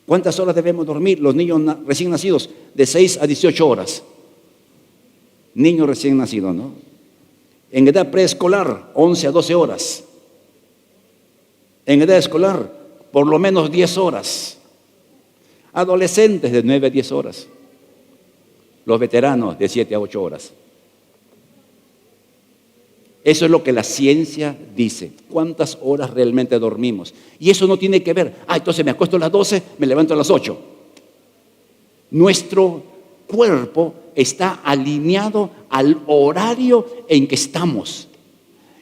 ¿Cuántas horas debemos dormir? Los niños recién nacidos, de 6 a 18 horas. Niños recién nacidos, ¿no? En edad preescolar, 11 a 12 horas. En edad escolar, por lo menos 10 horas. Adolescentes, de 9 a 10 horas. Los veteranos, de 7 a 8 horas. Eso es lo que la ciencia dice. ¿Cuántas horas realmente dormimos? Y eso no tiene que ver, entonces me acuesto a las 12, me levanto a las 8. Nuestro cuerpo está alineado al horario en que estamos.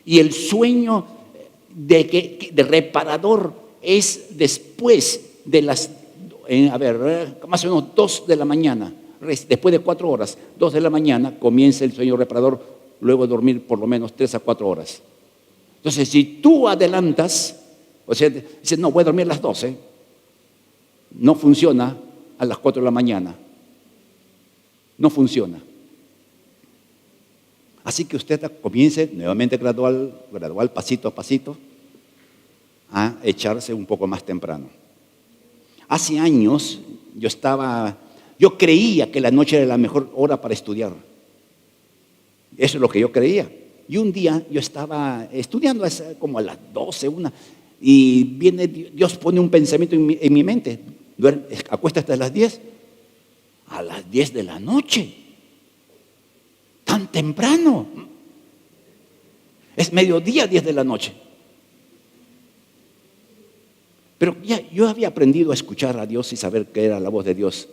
Y el sueño de reparador es después de las, más o menos 2 de la mañana. Después de 4 horas, 2 de la mañana, comienza el sueño reparador. luego dormir por lo menos 3 a 4 horas. Entonces, si tú adelantas, o sea, dices, no, voy a dormir a las 12, no funciona a las 4 de la mañana. No funciona. Así que usted comience nuevamente gradual, pasito a pasito, a echarse un poco más temprano. Hace años yo creía que la noche era la mejor hora para estudiar. Eso es lo que yo creía. Y un día yo estaba estudiando como a las 12, 1, y Dios pone un pensamiento en mi mente. Acuéstate a las 10. A las 10 de la noche. Tan temprano. Es mediodía, 10 de la noche. Pero ya yo había aprendido a escuchar a Dios y saber qué era la voz de Dios.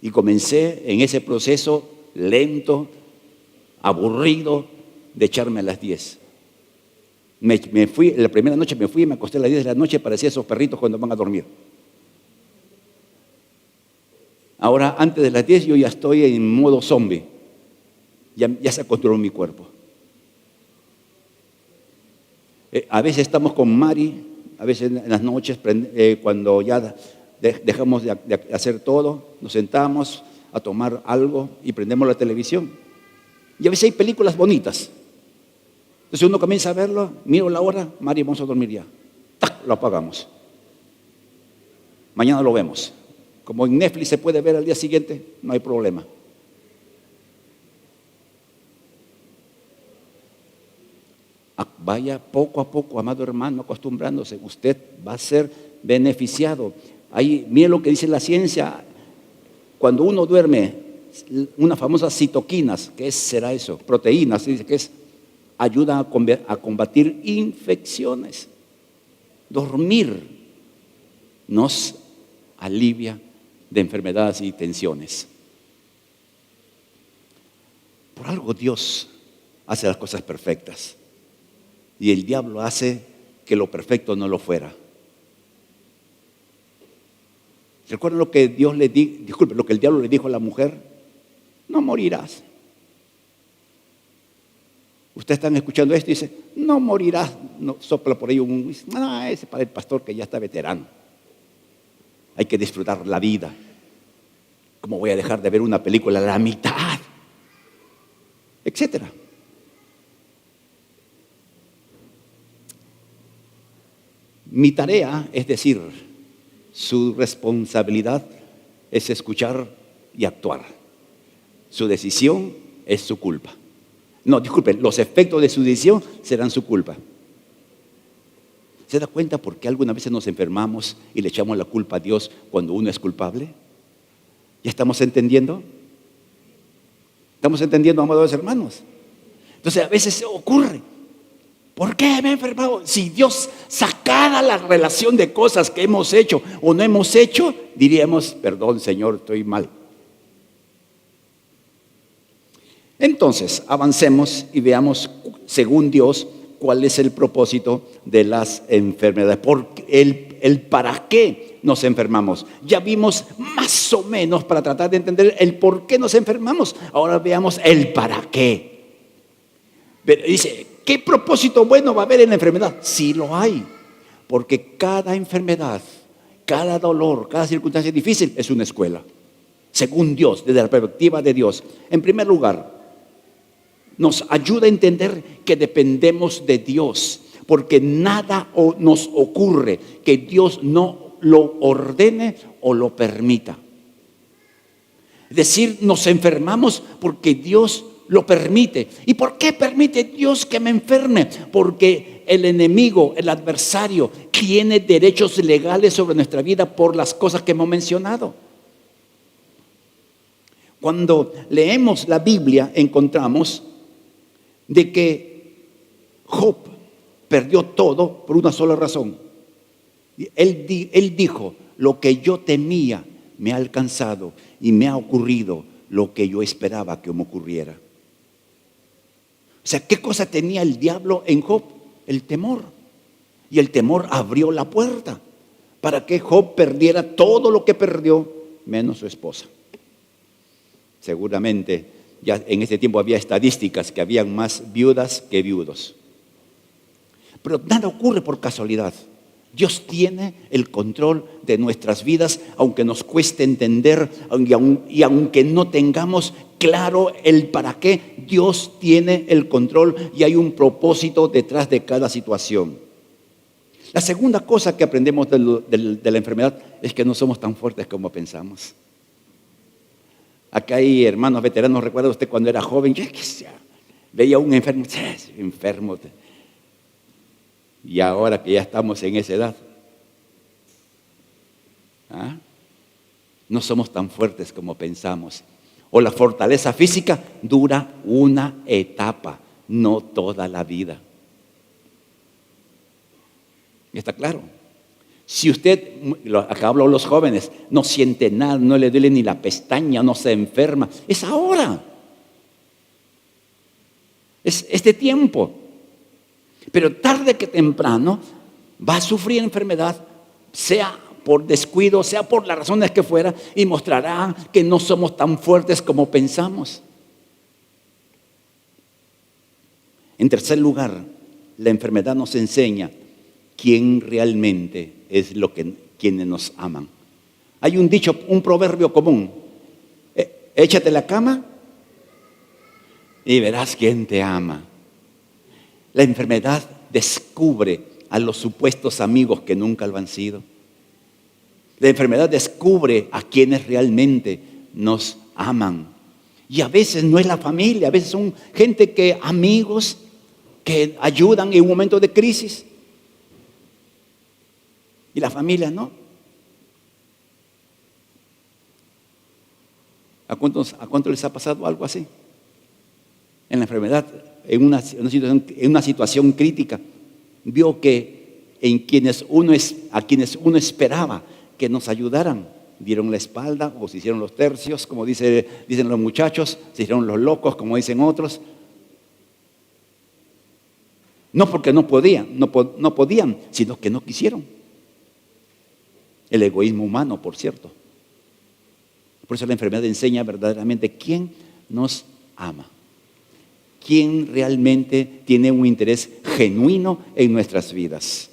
Y comencé en ese proceso lento, aburrido, de echarme a las 10. Me fui, la primera noche me fui y me acosté a las 10 de la noche, parecía esos perritos cuando van a dormir. Ahora, antes de las 10, yo ya estoy en modo zombie. Ya se acostumbró mi cuerpo. A veces estamos con Mari, a veces en las noches, cuando ya dejamos de hacer todo, nos sentamos a tomar algo y prendemos la televisión. Y a veces hay películas bonitas. Entonces uno comienza a verlo, miro la hora, Mari, vamos a dormir ya. ¡Tac! Lo apagamos. Mañana lo vemos. Como en Netflix se puede ver al día siguiente, no hay problema. Vaya poco a poco, amado hermano, acostumbrándose. Usted va a ser beneficiado. Ahí, mire lo que dice la ciencia. Cuando uno duerme, unas famosas citoquinas, ¿qué será eso? Proteínas, dice que ayudan a combatir infecciones. Dormir nos alivia de enfermedades y tensiones. Por algo Dios hace las cosas perfectas y el diablo hace que lo perfecto no lo fuera. ¿Recuerdan lo que lo que el diablo le dijo a la mujer? No morirás. Ustedes están escuchando esto y dicen, no morirás. No, sopla por ahí ese para el pastor que ya está veterano. Hay que disfrutar la vida. ¿Cómo voy a dejar de ver una película a la mitad? Etcétera. Mi tarea, es decir, su responsabilidad es escuchar y actuar. Su decisión es su culpa. No, disculpen, los efectos de su decisión serán su culpa. ¿Se da cuenta por qué algunas veces nos enfermamos y le echamos la culpa a Dios cuando uno es culpable? ¿Ya estamos entendiendo? ¿Estamos entendiendo, amados hermanos? Entonces a veces ocurre. ¿Por qué me he enfermado? Si Dios sacara la relación de cosas que hemos hecho o no hemos hecho, diríamos, perdón Señor, estoy mal. Entonces, avancemos y veamos, según Dios, cuál es el propósito de las enfermedades. El para qué nos enfermamos. Ya vimos más o menos para tratar de entender el por qué nos enfermamos. Ahora veamos el para qué. Dice, ¿qué propósito bueno va a haber en la enfermedad? Sí lo hay. Porque cada enfermedad, cada dolor, cada circunstancia difícil es una escuela. Según Dios, desde la perspectiva de Dios. En primer lugar, nos ayuda a entender que dependemos de Dios, porque nada nos ocurre que Dios no lo ordene o lo permita. Es decir, nos enfermamos porque Dios lo permite. ¿Y por qué permite Dios que me enferme? Porque el enemigo, el adversario, tiene derechos legales sobre nuestra vida por las cosas que hemos mencionado. Cuando leemos la Biblia encontramos de que Job perdió todo por una sola razón. Él dijo, lo que yo temía me ha alcanzado y me ha ocurrido lo que yo esperaba que me ocurriera. O sea, ¿qué cosa tenía el diablo en Job? El temor. Y el temor abrió la puerta para que Job perdiera todo lo que perdió, menos su esposa. Seguramente ya en ese tiempo había estadísticas que habían más viudas que viudos. Pero nada ocurre por casualidad. Dios tiene el control de nuestras vidas, aunque nos cueste entender y aunque no tengamos claro el para qué. Dios tiene el control y hay un propósito detrás de cada situación. La segunda cosa que aprendemos de la enfermedad es que no somos tan fuertes como pensamos. Acá hay hermanos veteranos, ¿recuerda usted cuando era joven? Yo veía a un enfermo, enfermo. Y ahora que ya estamos en esa edad, no somos tan fuertes como pensamos. O la fortaleza física dura una etapa, no toda la vida. ¿Está claro? Si usted, acá hablo a los jóvenes, no siente nada, no le duele ni la pestaña, no se enferma, es ahora. Es este tiempo. Pero tarde que temprano va a sufrir enfermedad, sea por descuido, sea por las razones que fuera, y mostrará que no somos tan fuertes como pensamos. En tercer lugar, la enfermedad nos enseña quién realmente es quienes nos aman. Hay un dicho, un proverbio común: échate a la cama y verás quién te ama. La enfermedad descubre a los supuestos amigos que nunca lo han sido. La enfermedad descubre a quienes realmente nos aman. Y a veces no es la familia, a veces son amigos que ayudan en un momento de crisis. Y la familia no. ¿A cuánto les ha pasado algo así? En la enfermedad, en una situación crítica, vio que a quienes uno esperaba que nos ayudaran, dieron la espalda o se hicieron los tercios, como dicen los muchachos, se hicieron los locos, como dicen otros. No porque no podían, sino que no quisieron. El egoísmo humano, por cierto. Por eso la enfermedad enseña verdaderamente quién nos ama. Quién realmente tiene un interés genuino en nuestras vidas.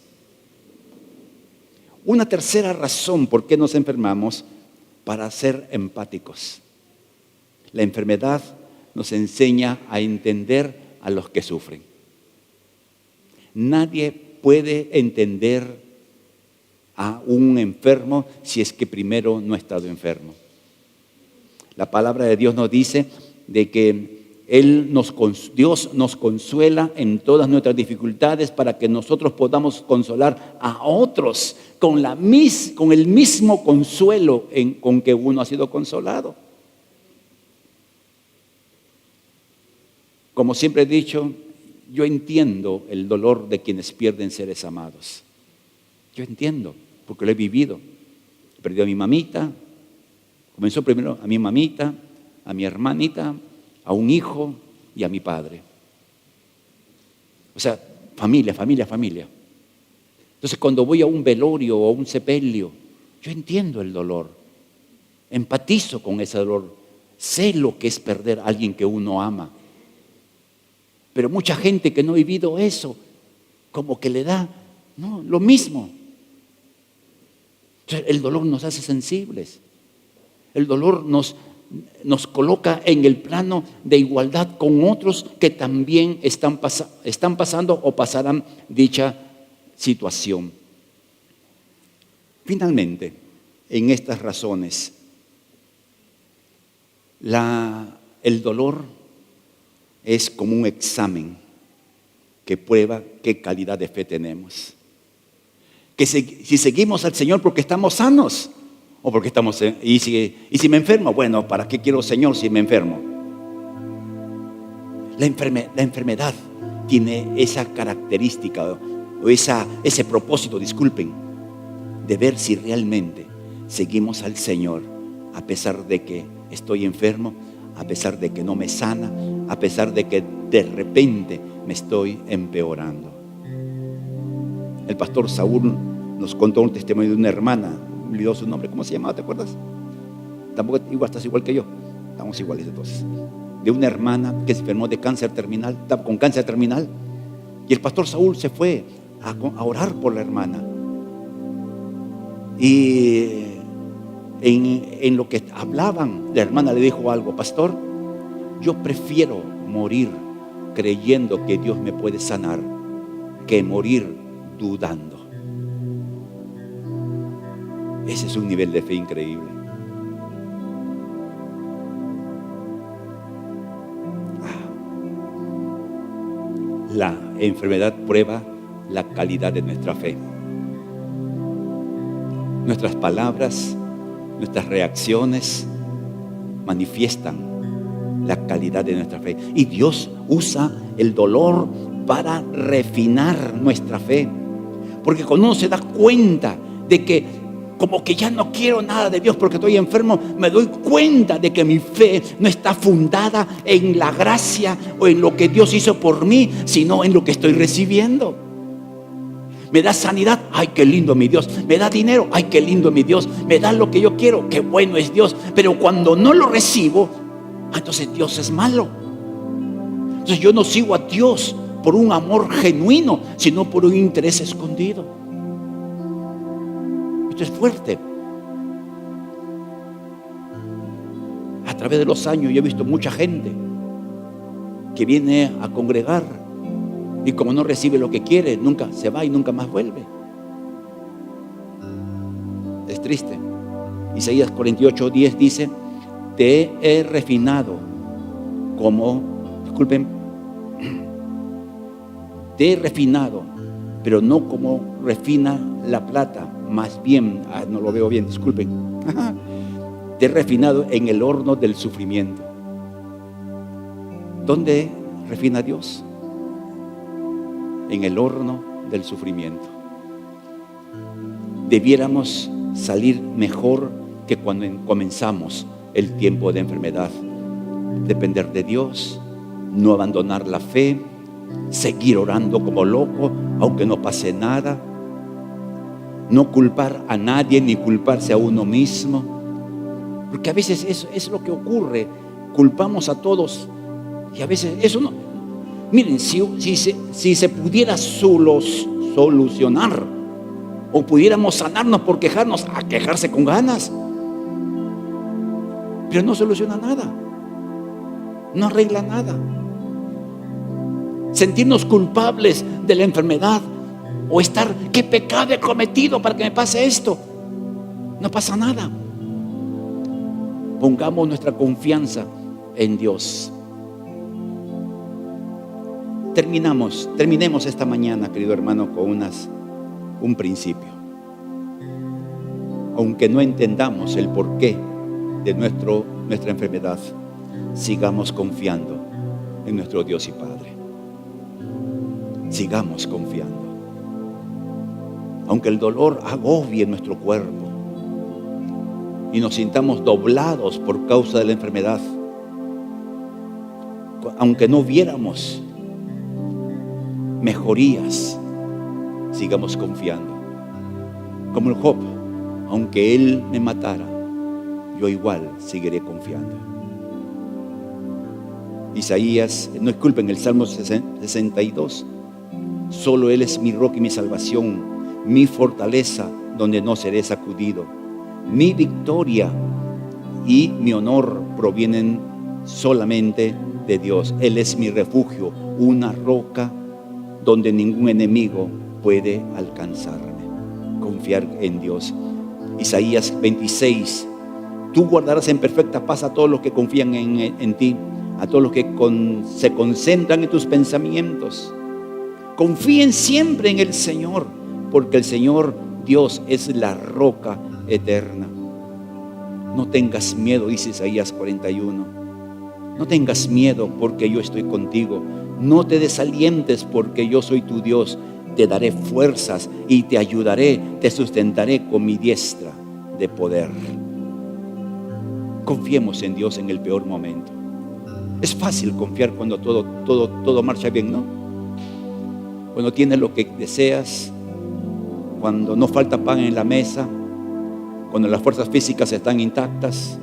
Una tercera razón por qué nos enfermamos: para ser empáticos. La enfermedad nos enseña a entender a los que sufren. Nadie puede entender a un enfermo si es que primero no ha estado enfermo. La palabra de Dios nos dice de que Dios nos consuela en todas nuestras dificultades para que nosotros podamos consolar a otros con el mismo consuelo con que uno ha sido consolado. Como siempre he dicho, yo entiendo el dolor de quienes pierden seres amados. Yo entiendo, porque lo he vivido. Perdí a mi mamita, comenzó primero a mi mamita, a mi hermanita, a un hijo y a mi padre. O sea, familia. Entonces, cuando voy a un velorio o a un sepelio, yo entiendo el dolor, empatizo con ese dolor, sé lo que es perder a alguien que uno ama. Pero mucha gente que no ha vivido eso, como que le da lo mismo. Entonces, el dolor nos hace sensibles. El dolor nos coloca en el plano de igualdad con otros que también están pasando o pasarán dicha situación. Finalmente, en estas razones, el dolor es como un examen que prueba qué calidad de fe tenemos. Que si seguimos al Señor porque estamos sanos, o porque y si me enfermo, bueno, ¿para qué quiero Señor si me enfermo? La enfermedad tiene esa característica o ese propósito, de ver si realmente seguimos al Señor a pesar de que estoy enfermo, a pesar de que no me sana, a pesar de que de repente me estoy empeorando. El pastor Saúl nos contó un testimonio de una hermana. Olvidó su nombre, ¿cómo se llamaba? ¿Te acuerdas? Tampoco estás igual que yo. Estamos iguales entonces. de una hermana que se enfermó de cáncer terminal, estaba con cáncer terminal, y el pastor Saúl se fue a orar por la hermana. Y en lo que hablaban, la hermana le dijo algo: pastor, yo prefiero morir creyendo que Dios me puede sanar que morir dudando. Ese es un nivel de fe increíble. La enfermedad prueba la calidad de nuestra fe. Nuestras palabras, nuestras reacciones manifiestan la calidad de nuestra fe. Y Dios usa el dolor para refinar nuestra fe. Porque cuando uno se da cuenta de que como que ya no quiero nada de Dios porque estoy enfermo, me doy cuenta de que mi fe no está fundada en la gracia o en lo que Dios hizo por mí, sino en lo que estoy recibiendo. Me da sanidad, ay, qué lindo mi Dios. Me da dinero, ay, qué lindo mi Dios. Me da lo que yo quiero, qué bueno es Dios. Pero cuando no lo recibo, entonces Dios es malo. Entonces yo no sigo a Dios por un amor genuino, sino por un interés escondido. Esto es fuerte. A través de los años yo he visto mucha gente que viene a congregar y como no recibe lo que quiere, nunca se va y nunca más vuelve. Es triste. Isaías 48:10 dice: te he refinado te he refinado, pero no como refina la plata, más bien, no lo veo bien, disculpen. Te he refinado en el horno del sufrimiento. ¿Dónde refina Dios? En el horno del sufrimiento. Debiéramos salir mejor que cuando comenzamos el tiempo de enfermedad. Depender de Dios, no abandonar la fe, seguir orando como loco, aunque no pase nada, no culpar a nadie ni culparse a uno mismo, porque a veces eso es lo que ocurre, culpamos a todos y a veces eso no. Miren, si se pudiera solucionar o pudiéramos sanarnos por quejarnos, a quejarse con ganas, pero no soluciona nada, no arregla nada. Sentirnos culpables de la enfermedad o estar, ¿qué pecado he cometido para que me pase esto? No pasa nada. Pongamos nuestra confianza en Dios. Terminemos esta mañana, querido hermano, con un principio. Aunque no entendamos el porqué de nuestra enfermedad, sigamos confiando en nuestro Dios y Padre. Sigamos confiando. Aunque el dolor agobie nuestro cuerpo y nos sintamos doblados por causa de la enfermedad, aunque no viéramos mejorías, sigamos confiando. Como el Job, aunque él me matara, yo igual seguiré confiando. El Salmo 62. Solo Él es mi roca y mi salvación, mi fortaleza donde no seré sacudido. Mi victoria y mi honor provienen solamente de Dios. Él es mi refugio, una roca donde ningún enemigo puede alcanzarme. Confiar en Dios. Isaías 26. Tú guardarás en perfecta paz a todos los que confían en ti, a todos los que se concentran en tus pensamientos. Confíen siempre en el Señor, porque el Señor Dios es la roca eterna. No tengas miedo, dice Isaías 41. No tengas miedo porque yo estoy contigo. No te desalientes porque yo soy tu Dios. Te daré fuerzas y te ayudaré, te sustentaré con mi diestra de poder. Confiemos en Dios en el peor momento. Es fácil confiar cuando todo marcha bien, ¿no? Cuando tienes lo que deseas, cuando no falta pan en la mesa, cuando las fuerzas físicas están intactas,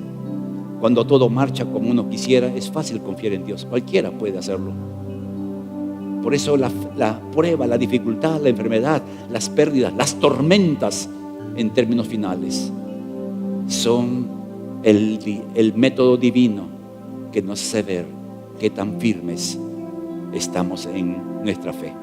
Cuando todo marcha como uno quisiera, es fácil confiar en Dios. Cualquiera puede hacerlo. Por eso la prueba, la dificultad, la enfermedad, las pérdidas, las tormentas, en términos finales, son el método divino que nos hace ver qué tan firmes estamos en nuestra fe.